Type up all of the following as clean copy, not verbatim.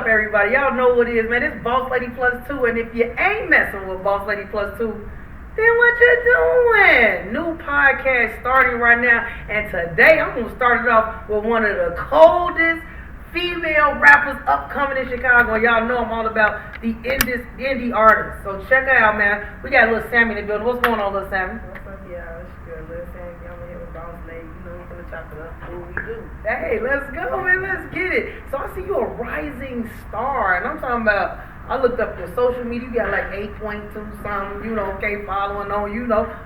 up, everybody? Y'all know what it is, man. It's Boss Lady Plus 2, and if you ain't messing with Boss Lady Plus 2, then what you doing? New podcast starting right now, and today I'm gonna start it off with one of the coldest female rappers upcoming in Chicago. Y'all know I'm all about the indie artists, so check it out, man. We got a little Sammie in the building. What's going on, little Sammie? What's up, y'all? It's your girl, Lil Sammie. I'm here with Boss Lady. You know, we're gonna chop it up. What we do? Hey, let's go, man. Let's get it. So I see you a rising star, and I'm talking about. I looked up your social media. You got like 8.2 something, K following on,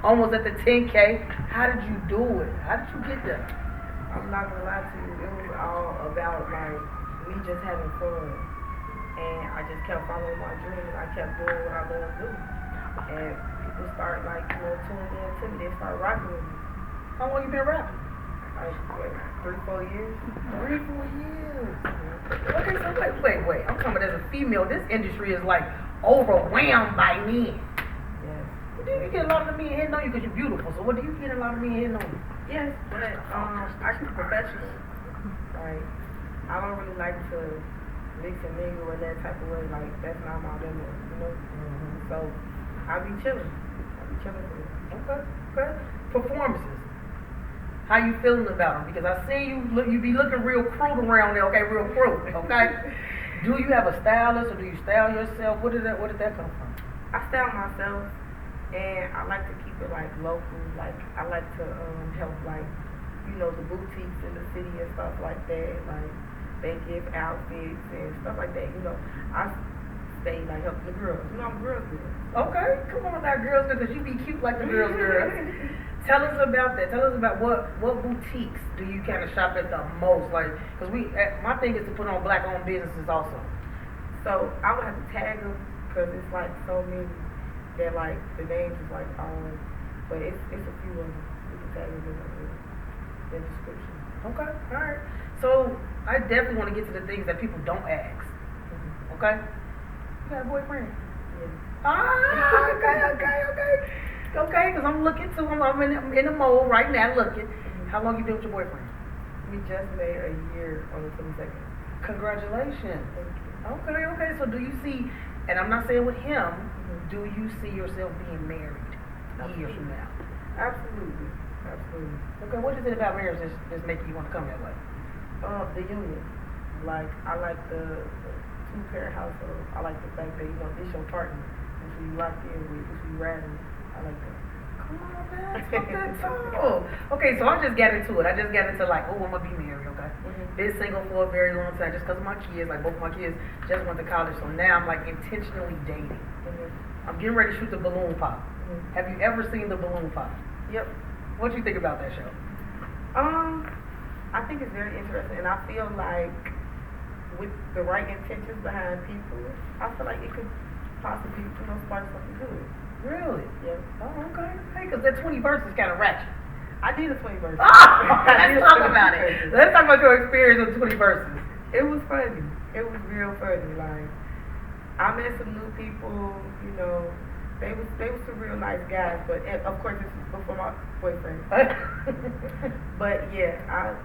almost at the 10K. How did you do it? How did you get there? I'm not gonna lie to you. It was all about like me just having fun, and I just kept following my dreams. I kept doing what I love to do, and people start tuning in to me. They start rocking with me. How long you been rapping? Like 3-4 years. 3-4 years. Okay, so wait. I'm talking about as a female, this industry is like overwhelmed by men. Yes. Do you get a lot of the men hitting on you because you're beautiful? So what do you get a lot of men hitting on you? Yes, but I keep it professional. Like, I don't really like to mix and mingle in that type of way. Like, that's not my demo, Mm-hmm. So, I be chilling. For it. Okay. Performances. How you feeling about them? Because I see you be looking real crude around there. Okay, real crude. Okay. Do you have a stylist or do you style yourself? Where did that come from? I style myself, and I like to keep it like local. Like, I like to help the boutiques in the city and stuff like that. Like, they give outfits and stuff like that. I stay helping the girls. I'm a girls girl. Okay, come on now, girls girl, because you be cute like the girls girls. Tell us about that. Tell us about what boutiques do you kind of shop at the most? Like, because my thing is to put on black-owned businesses also. So I would have to tag them because it's like so many that like the names is like but it's a few of them. You can tag them in the description. Okay, all right. So I definitely want to get to the things that people don't ask. Mm-hmm. Okay. You got a boyfriend? Yeah. Okay, because I'm looking too. I'm in the mode right now looking. Mm-hmm. How long you been with your boyfriend? We just made a year on the 22nd. Congratulations. Thank you. Okay. So do you see, and I'm not saying with him, Mm-hmm. do you see yourself being married years from now? Absolutely. Okay, what is it about marriage that's making you want to come that way? The union. Like, I like the two-parent household. I like the fact that, this your partner. This who you locked in with, this who you riding with. I like that. Come on, man. Talk that talk. Okay, so I just got into it. I just got into I'm going to be married, okay? Mm-hmm. Been single for a very long time just because of my kids. Like, both my kids just went to college, so now I'm, intentionally dating. Mm-hmm. I'm getting ready to shoot the balloon pop. Mm-hmm. Have you ever seen the balloon pop? Yep. What do you think about that show? I think it's very interesting, and I feel like with the right intentions behind people, I feel like it could possibly, spark something good. Really? Yeah. Oh, okay. Hey, because that 20 verse is kind of ratchet. I did a 20 verse. Let's talk about it. Let's talk about your experience with 20 verses. It was funny. It was real funny. Like, I met some new people, They was some real nice guys, but of course this was before my boyfriend. But yeah,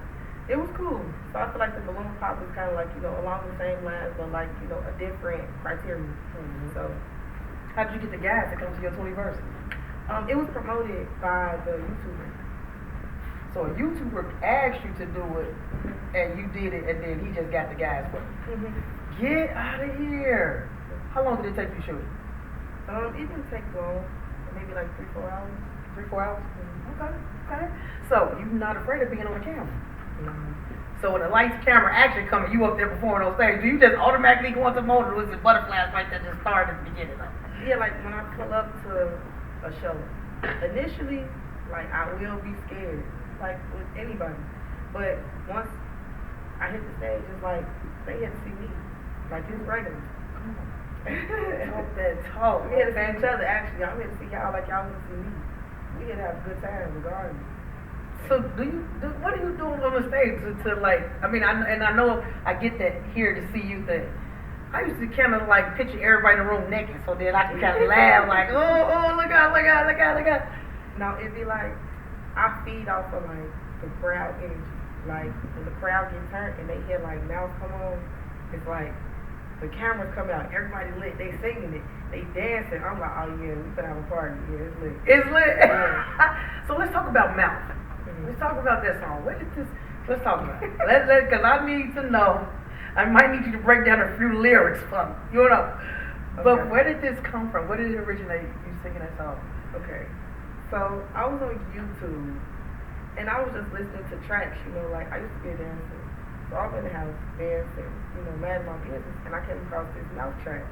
it was cool. So I feel like the balloon pop was kind of along the same lines, but a different criteria. Mm-hmm. So, how did you get the guys to come to your 20 verses? it was promoted by the YouTuber. So a YouTuber asked you to do it, and you did it, and then he just got the guys for it. Mm-hmm. Get out of here! How long did it take you to shoot? It didn't take long, maybe 3-4 hours. 3-4 hours? Mm-hmm. Okay. So you're not afraid of being on the camera? Mm-hmm. So when the lights, camera, action coming, you up there performing on stage, do you just automatically go into mode, or was it butterflies right there just started at the beginning? Yeah, when I pull up to a show, initially, I will be scared, with anybody. But once I hit the stage, it's they had to see me. It's regular. Talk that talk. We had to see each other, actually. I'm here to see y'all y'all want to see me. We had to have a good time, regardless. So what are you doing on the stage I know I get that here to see you thing. I used to kind of picture everybody in the room naked, so then I can kind of laugh oh, look out. No, it'd be I feed off of the crowd energy. When the crowd gets hurt and they hear mouth come on, it's The cameras come out, everybody lit, they singing it, they dancing. I'm like, oh yeah, we finna have a party. Yeah, it's lit. It's lit. Yeah. So let's talk about Mouth. Let's talk about that song. Where did this? Let's talk about it. Because I need to know. I might need you to break down a few lyrics for me. You know. But Okay. where did this come from? Where did it originate? You singing that song? Okay. So I was on YouTube and I was just listening to tracks, you know, like I used to be a dancer. So I'm in the house dancing, you know, minding my business, and I came across this Mouth track.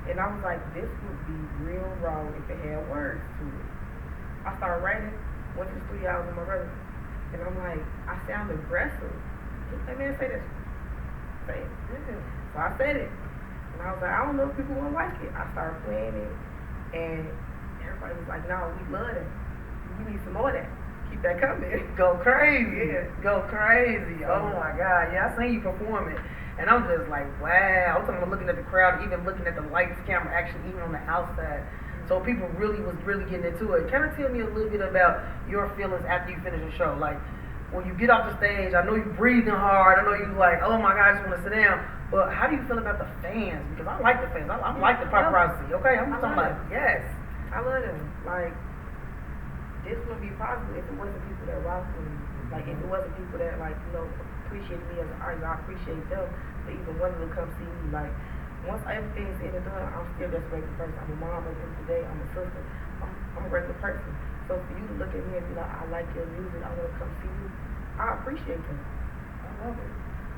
And I was like, this would be real raw if it had words to it. I started writing, went to the studio, I was with my brother, and I'm like, I sound aggressive. Just let me say this. Say it. Yeah. So I said it. And I was like, I don't know if people gonna like it. I started playing it, and everybody was like, no, we love that. We need some more of that. Keep that coming. Go crazy. Yeah. Go crazy. Oh my God. Yeah, I seen you perform it. And I'm just like, wow. I'm talking about looking at the crowd, even looking at the lights, camera action, even on the outside. So people was really getting into it. Kind of tell me a little bit about your feelings after you finish the show. Like, when you get off the stage, I know you're breathing hard. I know you like, oh my God, I just want to sit down. But how do you feel about the fans? Because I like the fans. I like the paparazzi. Okay, I'm talking about, yes. I love them. Like, this would be possible if it wasn't people that rock with me. Like, if it wasn't people that, like, you know, appreciate me as an artist, I appreciate them. But even wanted to come see me. Like, once everything's said and done, I'm still just a regular person. I'm a mom at the end of the day. I'm a sister. I'm a regular person. So for you to look at me and be like, I like your music, I want to come see you, I appreciate them. I love it.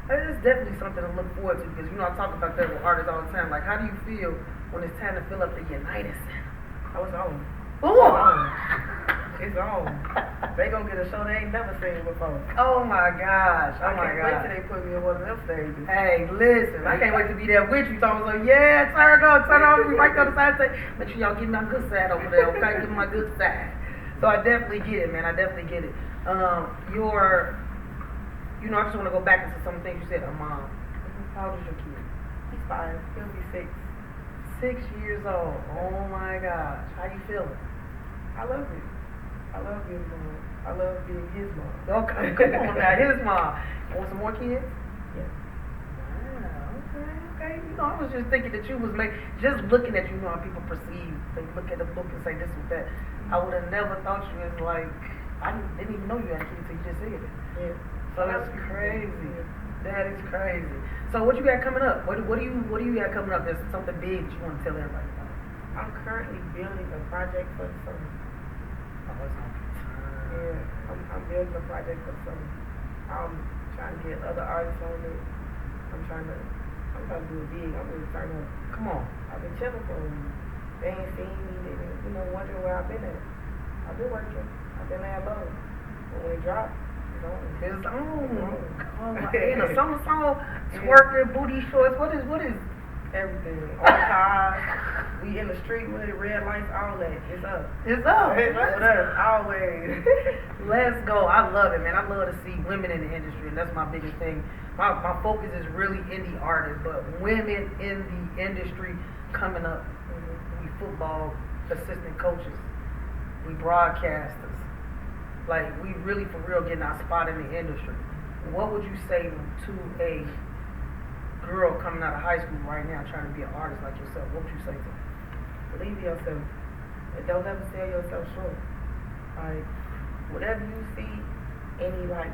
It's definitely something to look forward to because, you know, I talk about that with artists all the time. Like, how do you feel when it's time to fill up the United Center? I was on. Ooh! It's on. They gonna get a show they ain't never seen before. Oh my gosh. Oh I my can't wait God. till they put me on one of them stages. Hey, listen, I can't wait to be there with you. So I was like, yeah, turn on, we right there on the side. Say, make sure y'all get my good side over there, okay? Give me my good side. So I definitely get it, man. I definitely get it. You know, I just want to go back into some things you said. Mom, how old is your kid? He's 5. He'll be 6. 6 years old. Oh my gosh. How you feeling? I love it. I love being mom. I love being his mom. Okay, come on now, his mom. Want some more kids? Yeah. Wow, okay. You know, I was just thinking that you was just looking at you know how people perceive. They look at the book and say this was that. I would have never thought you was like, I didn't even know you had a kid until you just said it. Yeah. So that's crazy. That is crazy. So what you got coming up? What do you got coming up? There's something big that you want to tell everybody about. I'm currently building a project for the summer. Oh, that's on Yeah, I'm building a project for the summer. I'm trying to get other artists on it. I'm trying to do it big. I'm really trying to. Come on. I've been chilling for them. They ain't seen me. They been, you know, wondering where I've been at. I've been working. I've been laying low. But when it drops, it's on. It's on. Oh my Yeah. in a summer song, twerking, booty shorts. What is Everything. On cars. We in the street with it, red lights, all that. It's up. It's up. It's with us, always. Let's go. I love it, man. I love to see women in the industry, and that's my biggest thing. My focus is really indie artists, but women in the industry coming up. We football assistant coaches. We broadcasters. Like, we really, for real, getting our spot in the industry. What would you say to a girl coming out of high school right now trying to be an artist like yourself? What would you say to her? Believe in yourself. And don't ever sell yourself short. Like, whatever you see any, like,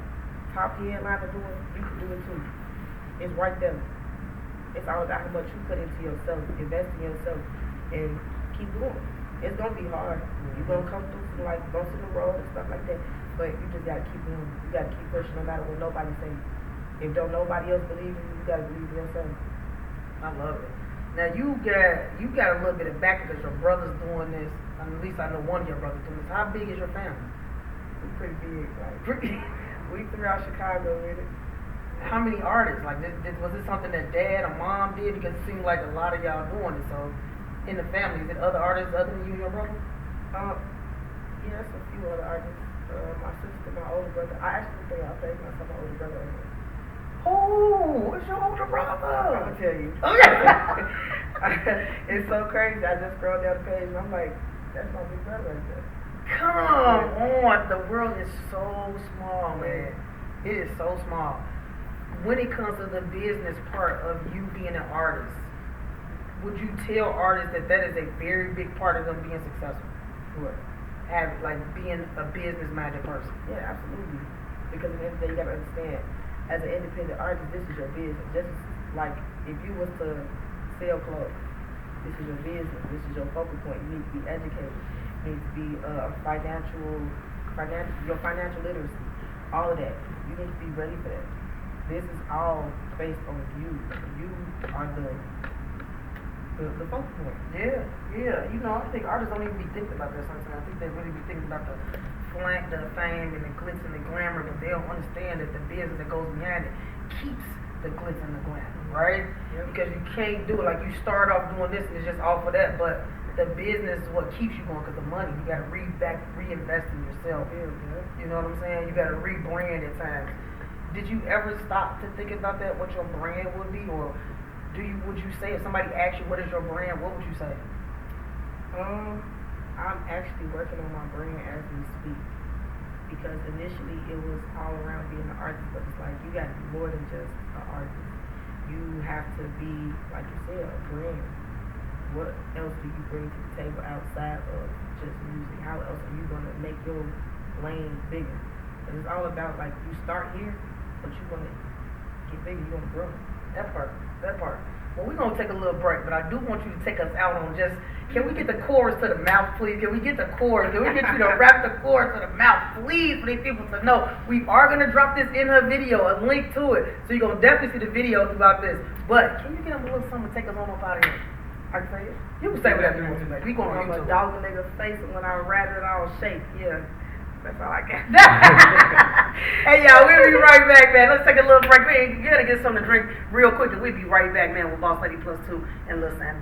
top headliner doing, you can do it too. It's right there. It's all about how much you put into yourself, invest in yourself, and keep going. It's gonna be hard. You're gonna come through some, like, bumps in the road and stuff like that, but you just gotta keep going. You gotta keep pushing no matter what nobody says. If don't nobody else believe in you, you gotta believe in yourself. I love it. Now you got a little bit of backing because your brother's doing this. At least I know one of your brothers doing this. How big is your family? We're pretty big. Like, we throughout Chicago with it. How many artists? Like, was this something that dad or mom did? Because it seemed like a lot of y'all doing it. So, in the family, is it other artists other than you and your brother? Yeah, there's a few other artists. My sister, my older brother. I actually think I'll take myself my older brother. Oh, what's your older brother? I'm gonna tell you. Okay. It's so crazy. I just scrolled down the page and I'm like, that's my big brother right there. Come on. The world is so small, man. It is so small. when it comes to the business part of you being an artist, would you tell artists that that is a very big part of them being successful? What? Like being a business-minded person. Yeah, absolutely. Because at the end of the day, you gotta understand, as an independent artist, this is your business. This is like if you was to sell clothes, this is your business. This is your focal point. You need to be educated. You need to be your financial literacy, all of that. You need to be ready for that. This is all based on you. You are the focal point. Yeah. You know, I think artists don't even be thinking about that sometimes. I think they really be thinking about the fame and the glitz and the glamour, but they don't understand that the business that goes behind it keeps the glitz and the glamour, right? Yep. Because you can't do it like you start off doing this and it's just all for that, but the business is what keeps you going because the money, you got to reinvest in yourself. You know what I'm saying? You got to rebrand at times. Did you ever stop to think about that, what your brand would be, or would you say if somebody asked you what is your brand, what would you say? I'm actually working on my brand as we speak, because initially it was all around being an artist, but it's like you got to be more than just an artist. You have to be, like you said, a brand. What else do you bring to the table outside of just music? How else are you going to make your lane bigger? And it's all about, like, you start here, but you want to get bigger, you want to grow. That part. Well, we're going to take a little break, but I do want you to take us out on just, can we get the chorus to the mouth, please? Can we get the chorus? Can we get you to rap the chorus to the mouth, please, for these people to know? We are going to drop this in her video, a link to it, so you're going to definitely see the video throughout this. But can you get them a little something to take us on up out of here? I can say it. You can say whatever you want to, baby. We going on I'm a YouTube. dog nigga face, and when I rap it, I'll shake. Yeah. That's all I got. Hey, y'all, we'll be right back, man. Let's take a little break. We gotta get something to drink real quick, and we'll be right back, man, with Boss Lady Plus 2 and Lil Sammie.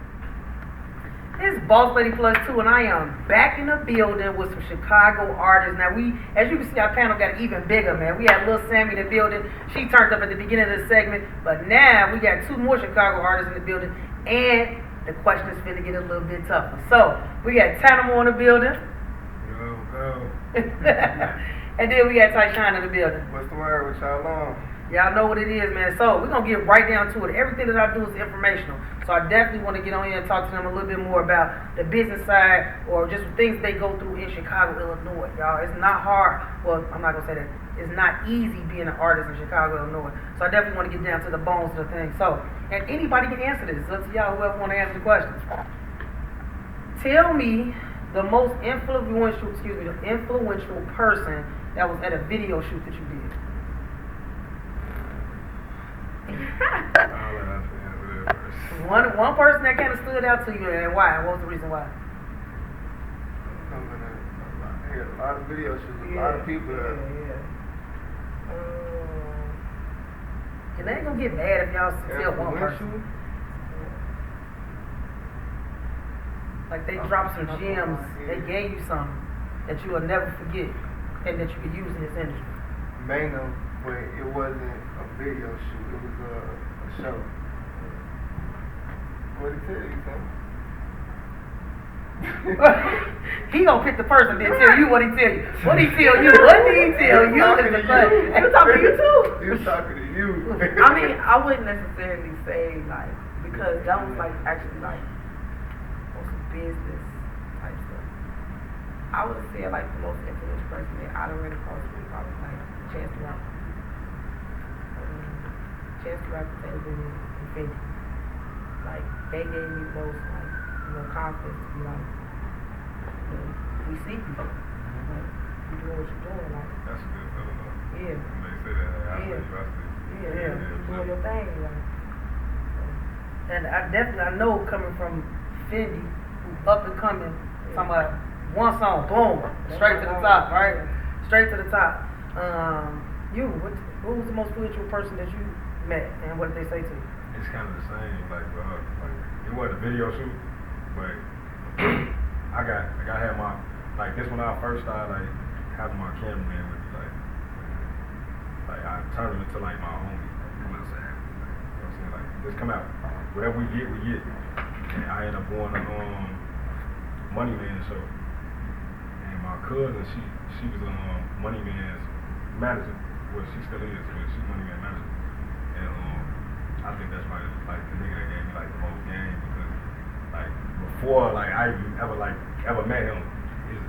It's Boss Lady Plus 2, and I am back in the building with some Chicago artists. Now, as you can see, our panel got even bigger, man. We had Lil Sammie in the building. She turned up at the beginning of the segment, but now we got 2 more Chicago artists in the building, and the question's finna get a little bit tougher. So, we got Tana Moe in the building. Go. And then we got Tyshawn in the building. What's the word with y'all on? Y'all know what it is, man. So we're going to get right down to it. Everything that I do is informational. So I definitely want to get on here and talk to them a little bit more about the business side or just things they go through in Chicago, Illinois. Y'all, it's not hard. Well, I'm not going to say that. It's not easy being an artist in Chicago, Illinois. So I definitely want to get down to the bones of the thing. So, and anybody can answer this. It's up to y'all, whoever want to answer the questions. Tell me the most influential person that was at a video shoot that you did. I'll let us answer that first. One person that kind of stood out to you, and why? What was the reason why? I hear a lot of video shoots, a lot of people there. And they ain't gonna get mad if y'all tell one person. Like they dropped some gems, they gave you something that you will never forget and that you could use in this industry. Maino, but it wasn't a video shoot, it was a show. What'd he tell you, son? He gonna pick the person then tell you what he tell you. What he tell you? What did he tell you? He was talking to you too. He was talking to you. I mean, I wouldn't necessarily say like, because that was like actually like on some business type stuff. I would say like the most influential person that I done ran across was probably like Chance the Rapper. Chance the Rapper, Taylor Bennett, and Fendi. Like they gave me the most like, confidence to be like, we see you. Like, you doing what you're doing, like. That's a good feeling though. Yeah. When they say that, I say you, I say. Yeah, you doing your thing, like. And I know coming from Fendi, who up and coming, talking about one song, boom, straight to the top, right? Straight to the top. Who was the most influential person that you met, and what did they say to you? It's kind of the same, like it wasn't a video shoot, but I had my, like this when I first started, like having my cameraman with me, like I turned him into like my homie. Come outside, you know what I'm saying? Like just come out, whatever we get, we get. And I ended up going to Money Man show, and my cousin, she was Money Man's manager. Well, she still is, but she's Money Man manager. I think that's probably like the nigga that gave me like the most game because like before like I even ever met him,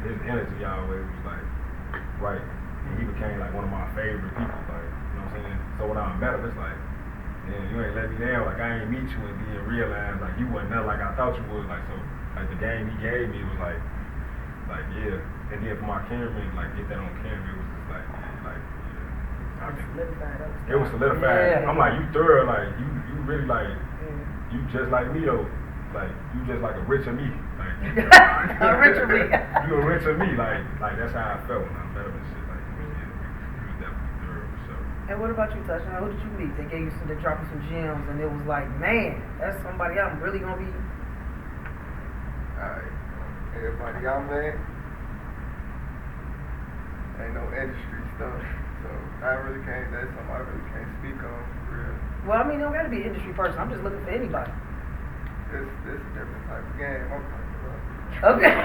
his energy always was like right, and he became like one of my favorite people. Like you know what I'm saying. So when I met him, it's like, man, you ain't let me down. Like I ain't meet you and then realize like you wasn't nothing like I thought you was. Like so, like the game he gave me was like yeah. And then for my cameraman, like get that on camera, it was just like yeah. I think it was solidified. Yeah. I'm like you thorough, like you really like you just like me though. Like you just like a richer me. Like A richer me. You a richer me. Like that's how I felt when I met him and shit. Like he was definitely thorough for sure. And what about you, Tyshawn? Who did you meet? They gave you they dropping some gems, and it was like, man, that's somebody I'm really gonna be. Alright, everybody y'all met. Ain't no industry stuff, so that's something I really can't speak on for real. Well, I mean, you don't gotta be an industry person. I'm just looking for anybody. This a different type of game I'm talking about. Okay.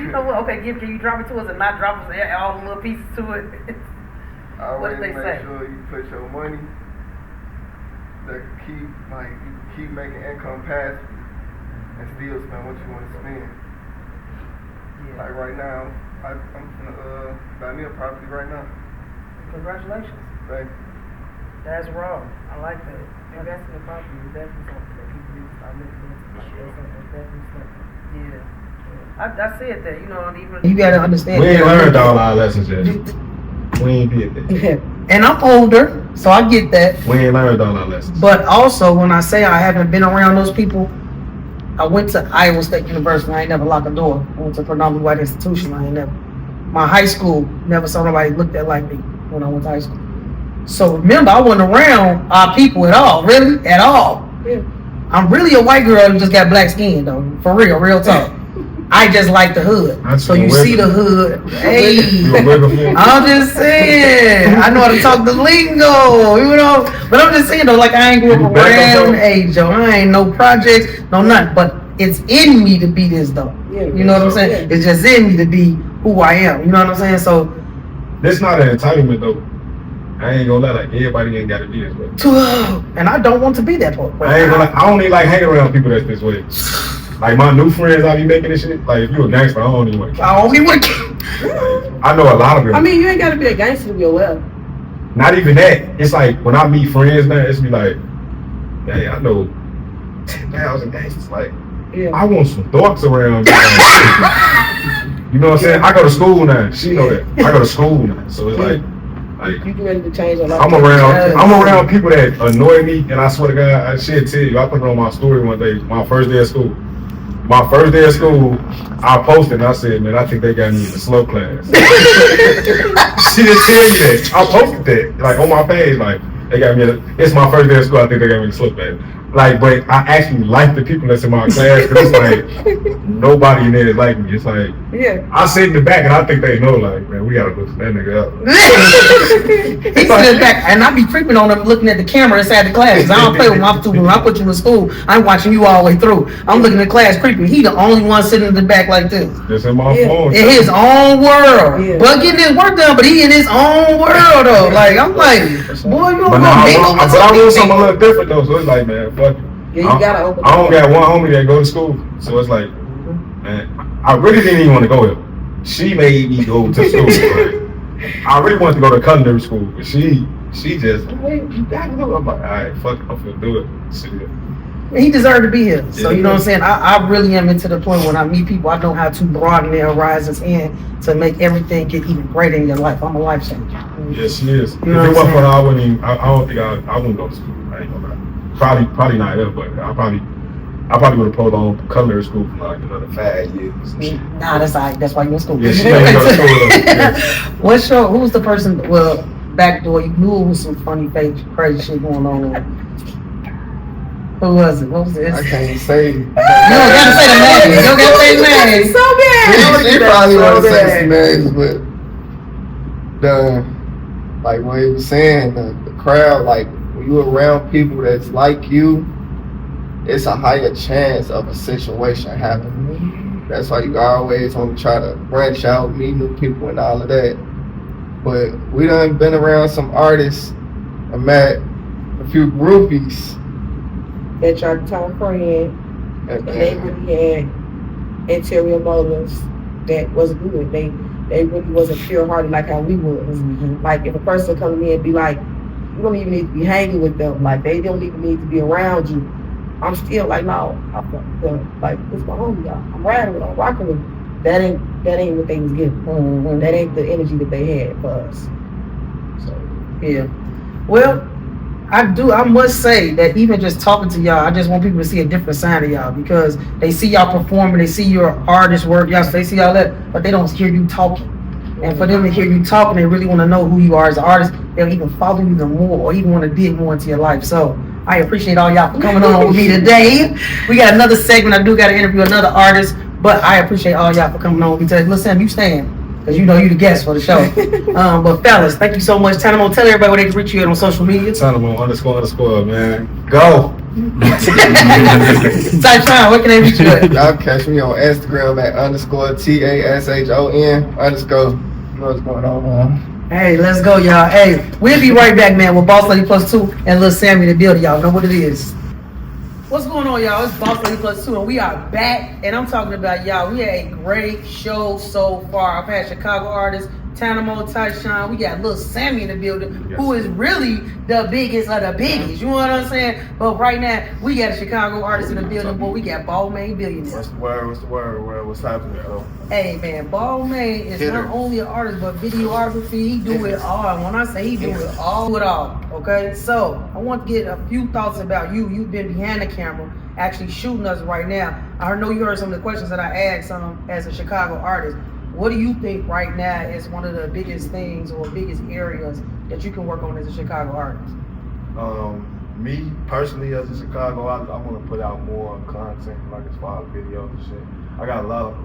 You know what? Okay, can you drop it to us and not drop us all the little pieces to it? What Always did they make say? sure you put your money that you keep making income passive and still spend what you want to spend. Yeah. Like right now, I'm gonna buy me a property right now. Congratulations. Thank you. That's wrong. I like that. Investing in property is definitely something that people need to start looking into. Like, that's definitely something. Yeah. I said that, you know, and even You gotta understand. We ain't learned all our lessons yet. We ain't did that. And I'm older, so I get that. We ain't learned all our lessons. But also, when I say I haven't been around those people, I went to Iowa State University. I ain't never locked a door. I went to a predominantly white institution. I ain't never. My high school never saw nobody looked at like me when I went to high school. So remember, I wasn't around our people at all, really, at all. Yeah. I'm really a white girl who just got black skin, though. For real talk. I just like the hood. So you see the hood. Hey, I'm just saying. I know how to talk the lingo, you know. But I'm just saying though, like I ain't grew up around age, Joe. I ain't no projects, no nothing. But it's in me to be this though. You know what I'm saying? It's just in me to be who I am. You know what I'm saying? So this not an entitlement though. I ain't gonna lie, like everybody ain't gotta be this way. And I don't want to be that part. I ain't gonna lie, I don't even like hanging around people that's this way. Like my new friends I be making this shit. Like if you a gangster, I don't even want to. I only want to. I know a lot of them. I mean, you ain't gotta be a gangster to be a well. Not even that. It's like when I meet friends now, it's be like, hey, I know 10,000 gangsters. Like, I want some dorks around me. You know what I'm saying? I go to school now. She know that. I go to school now. So it's like You ready to change a lot. I'm around people that annoy me, and I swear to God, I should tell you. I put it on my story one day, my first day of school. My first day of school, I posted and I said, man, I think they got me in the slow class. She didn't tell you that. I posted that, like on my page, like they got me. It's my first day of school. I think they got me in the slow class. Like, but I actually like the people that's in my class because it's like nobody in there is like me. It's like I sit in the back and I think they know, like, man, we gotta listen that nigga up. He sit back and I be creeping on him, looking at the camera inside the class. I don't play with my students. When I put you in school, I'm watching you all the way through. I'm looking at the class creeping. He the only one sitting in the back like this. Just in my phone. In his own world. But getting his work done, but he in his own world though. Like I'm like, boy, you don't go mingle with I want something a little different though. So it's like, man, fuck it. Yeah, you gotta open. I don't got one homie that go to school, so it's like, man, I really didn't even want to go there. She made me go to school. Like, I really wanted to go to culinary school, but she just, hey, you gotta go. I'm like, all right, fuck it, I'm gonna do it. See ya. He deserved to be here. So you know what I'm saying? I really am into the point when I meet people, I know how to broaden their horizons and to make everything get even greater in your life. I'm a life changer. Yes, she is. You know if it what I'm wasn't for her, I wouldn't even, I don't think I wouldn't go to school. I ain't gonna lie. Probably not ever, but I probably would have pulled on culinary school for like another 5 years. Nah, that's all right. That's why you in school. Yeah, she ain't go to school. Yeah. Who's the person, well, backdoor, you knew it was some funny, fake, crazy shit going on there. Who was it? What was it? I can't say. You don't gotta say the name. You don't gotta say the name. So bad. She probably want to say some names, but like what he was saying, the crowd, like when you around people that's like you, it's a higher chance of a situation happening. That's why you always want to try to branch out, meet new people and all of that. But we done been around some artists and met the few groupies that tried to turn friend, and they really had interior motives that wasn't good. They really wasn't pure-hearted like how we was. Mm-hmm. Like if a person come to me and be like, you don't even need to be hanging with them. Like they don't even need to be around you. I'm still like, no, like it's my homie, y'all. I'm riding with him, I'm rocking with him. That ain't what they was getting. Mm-hmm. That ain't the energy that they had for us. So yeah. Well, I must say that even just talking to y'all, I just want people to see a different side of y'all because they see y'all performing, they see your artist work, y'all, so they see all that, but they don't hear you talking. And for them to hear you talking, they really want to know who you are as an artist. They'll even follow you even more or even want to dig more into your life. So I appreciate all y'all for coming on with me today. We got another segment. I do got to interview another artist, but I appreciate all y'all for coming on with me today. Listen, you stand. Because you know you the guest for the show. But fellas, thank you so much. Tana Moe, tell everybody where they can reach you on social media. Tana Moe __, man. Go! Tyshawn, where can they reach you at? Y'all catch me on Instagram at _TASHON_. You know what's going on, man. Hey, let's go, y'all. Hey, we'll be right back, man, with Boss Lady Plus 2 and Lil Sammie in the building. Y'all know what it is. What's going on, y'all? It's Boss Lady Plus 2, and we are back. And I'm talking about y'all. We had a great show so far. I've had Chicago artists, Tana Moe, Tyshawn. We got Lil Sammie in the building, who is really the biggest of the biggies. You know what I'm saying? But right now, we got a Chicago artist in the building, boy. We got Balmain Billionaire. What's the word? What's happening, though? Hey, man, Balmain is not only an artist, but videography. He do it all. And when I say he do it all, okay? So, I want to get a few thoughts about you. You've been behind the camera, actually shooting us right now. I know you heard some of the questions that I asked as a Chicago artist. What do you think right now is one of the biggest things or biggest areas that you can work on as a Chicago artist? Me personally, as a Chicago artist, I want to put out more content, like as far as videos and shit. I got a lot of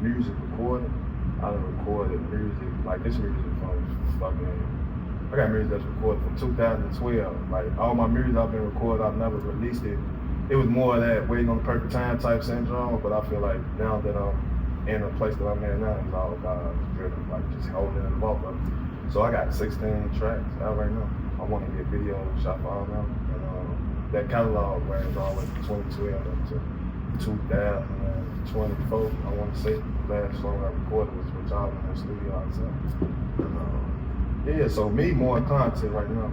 music recorded. I done recorded music, like this music from fucking, I got music that's recorded from 2012. Like all my music I've been recording, I've never released it. It was more of that waiting on the perfect time type syndrome, but I feel like now that I'm in the place that I'm in now, it's all God's driven, like just holding in the both of them. So I got 16 tracks out right now. I want to get video shot for all of them. And that catalog ranges all the way from 2012 up to 2024. I want to say the last song I recorded was with y'all in the studio outside. Yeah, so me more content right now.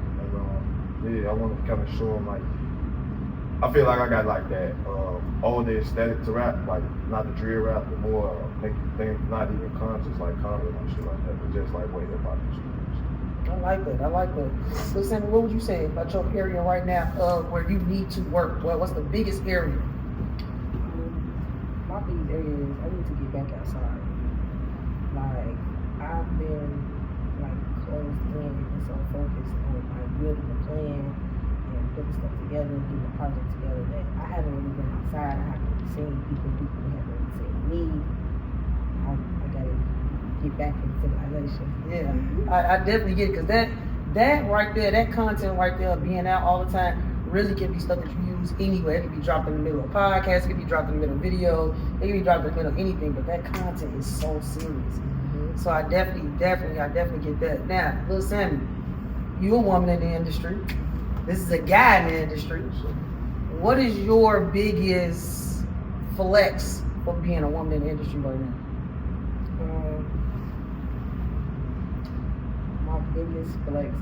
And yeah, I want to kind of show them like, I feel like I got like that older aesthetic to rap, like not the drill rap, but more make you think, not even conscious like comedy and shit like that, but just like way hip hop and shit. I like that. So, Sammie, what would you say about your area right now where you need to work? Well, what's the biggest area? My biggest area is I need to get back outside. Like I've been like closed in and so focused on like building a plan and putting stuff together, getting a project together that I haven't really been outside. I haven't seen people haven't really seen me. I gotta get back into civilization. Yeah, I definitely get it, because that right there, that content right there, being out all the time, really can be stuff that you use anywhere. It can be dropped in the middle of a podcast, it can be dropped in the middle of videos, it can be dropped in the middle of anything, but that content is so serious. So I definitely get that. Now, Lil Sammie, you're a woman in the industry. This is a guy in the industry. What is your biggest flex for being a woman in the industry right now? My biggest flex is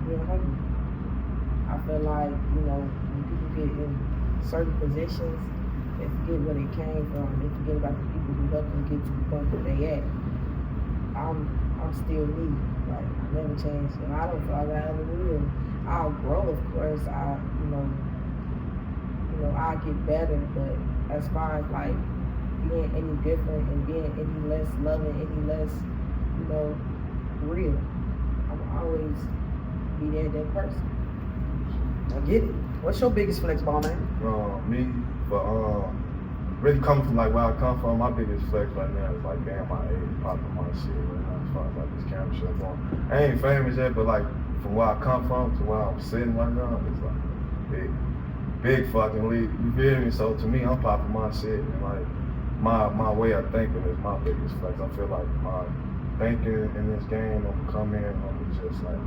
being hungry. I feel like, when people get in certain positions, they forget where they came from. They forget about the people who helped them get to the point that they at. I'm still me. Like, I never changed. And I don't fall out of the wheel. I'll grow, of course. I'll get better. But as far as like being any different and being any less loving, any less, real, I'm always be that person. I get it. What's your biggest flex, Balmain? Me, but really coming from like where I come from, my biggest flex right now is like being my age, popping my shit right now as far as like this camera shit going. I ain't famous yet, but like from where I come from to where I'm sitting right now, it's like big fucking leap. You feel me? So to me, I'm popping my shit, and like my way of thinking is my biggest flex. I feel like my thinking in this game, I'm gonna come in, I'm gonna just like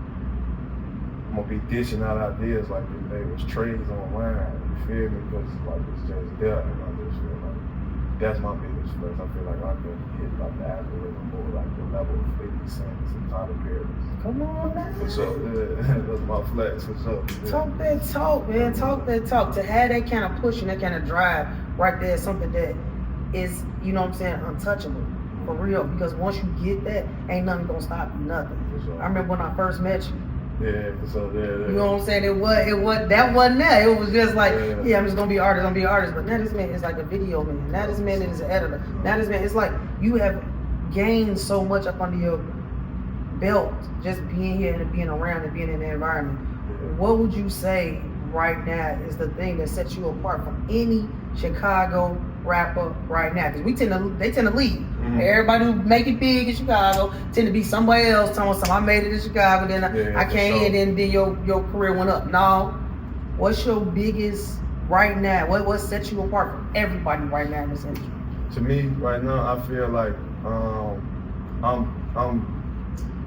I'm gonna be dishing out ideas like they was trades online. You feel me? Because like it's just there, and I just feel like that's my biggest flex. I feel like I could hit like the algorithm or like the level of 50 cents and Tyler Perry. Come on now. What's up? Yeah, that's my flex. What's up? Yeah. Talk that talk, man. Talk that talk. To have that kind of push and that kind of drive right there is something that is, you know what I'm saying, untouchable. For real. Because once you get that, ain't nothing gonna stop you, nothing. I remember when I first met you. Yeah, so yeah. You know what I'm saying? It was that wasn't there. It was just like, yeah, I'm just gonna be an artist, But now this man is like a video man. Now this man is an editor. Now this man, it's like you have gained so much up under your belt just being here and being around and being in the environment. What would you say right now is the thing that sets you apart from any Chicago rapper right now? Because they tend to leave. Mm-hmm. Everybody who make it big in Chicago tend to be somebody else telling some I made it in Chicago, then I came here, then your career went up. No. What's your biggest right now? What sets you apart from everybody right now in this industry? To me, right now, I feel like I'm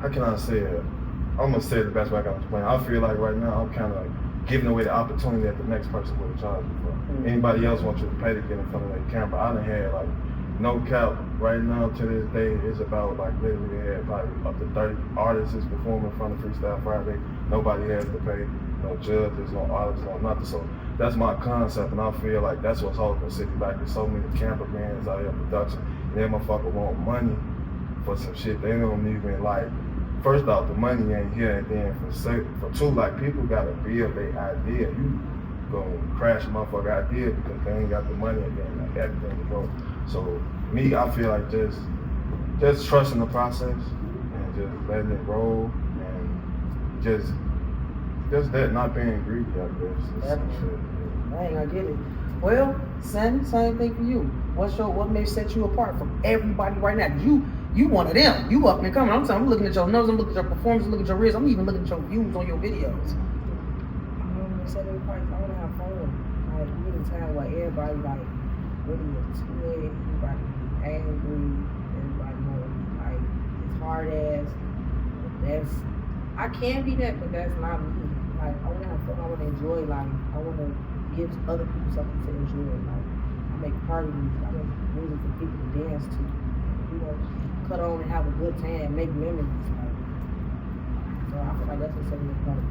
how can I say it? I'm gonna say it the best way I can explain. I feel like right now I'm kind of like giving away the opportunity that the next person would have charged you for. Mm-hmm. Anybody else wants you to pay to get in front of that camera? I done had like no cap right now to this day. It's about like literally they had probably up to 30 artists performing in front of Freestyle Friday. Nobody has to pay. No judges, no artists, no nothing. So that's my concept, and I feel like that's what's holding the city back. There's so many cameramen out here in production, and that motherfucker want money for some shit they don't even like. First off, the money ain't here, and then for two, like people gotta build their idea. You gonna crash a motherfucker idea because they ain't got the money, and then like everything to go. So me, I feel like just trusting the process and just letting it roll, and just that, not being greedy, I guess. Dang, I get it. Well, Sammie, same thing for you. What may set you apart from everybody right now? You one of them. You up and coming. I'm looking at your nose, I'm looking at your performance, I'm looking at your wrist, I'm even looking at your views on your videos. Set me apart, I wanna have fun. Like we in a time where everybody like really into it, everybody angry, everybody like it's hard ass. I can be that, but that's not me. Like I wanna have fun, I wanna enjoy life. I wanna give other people something to enjoy. Like I make party music, I make music for people to dance to. You know, cut on and have a good time, make memories. Like, so I feel like that's what set me apart.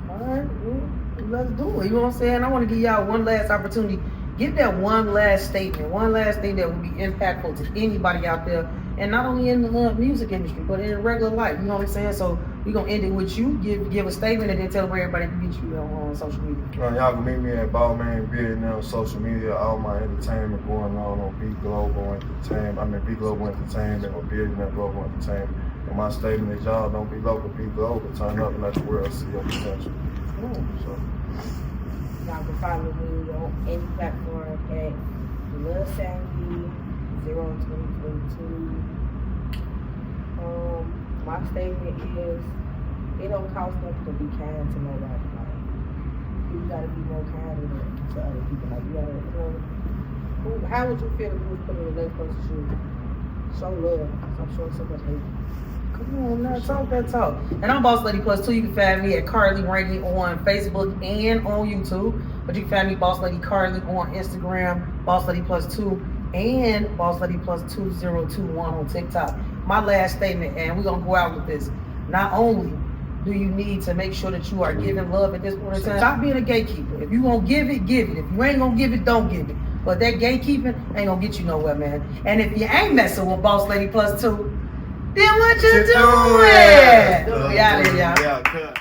Alright, well, let's do it. You know what I'm saying? I want to give y'all one last opportunity. Give that one last statement, one last thing that will be impactful to anybody out there, and not only in the music industry, but in regular life. You know what I'm saying? So we're gonna end it with you. Give a statement and then tell where everybody can get you on social media. Y'all can meet me at Balmain Billionaire on social media. All my entertainment going on B Global Entertainment. I mean B Global Entertainment or Billionaire Global Entertainment. And my statement is y'all don't be local, be global. Turn up and let the world see your potential. So. Y'all can follow me on any platform at Lil Sammie 02022. My statement is, it don't cost nothing to be kind to nobody. Like, you gotta be more kind to other people. Like, you gotta, you know, how would you feel if you was put in the next person's shoes? Show love. Stop showing so much hate. Come on now, talk that talk. And I'm Boss Lady Plus 2. You can find me at Karli Rainey on Facebook and on YouTube. But you can find me Boss Lady Karli on Instagram, Boss Lady Plus 2, and Boss Lady Plus 2021 on TikTok. My last statement, and we're gonna go out with this. Not only do you need to make sure that you are giving love at this point in time, stop being a gatekeeper. If you gonna give it, give it. If you ain't gonna give it, don't give it. But that gatekeeping ain't gonna get you nowhere, man. And if you ain't messing with Boss Lady Plus 2, then what you doing? We out here, y'all. Yeah, cut.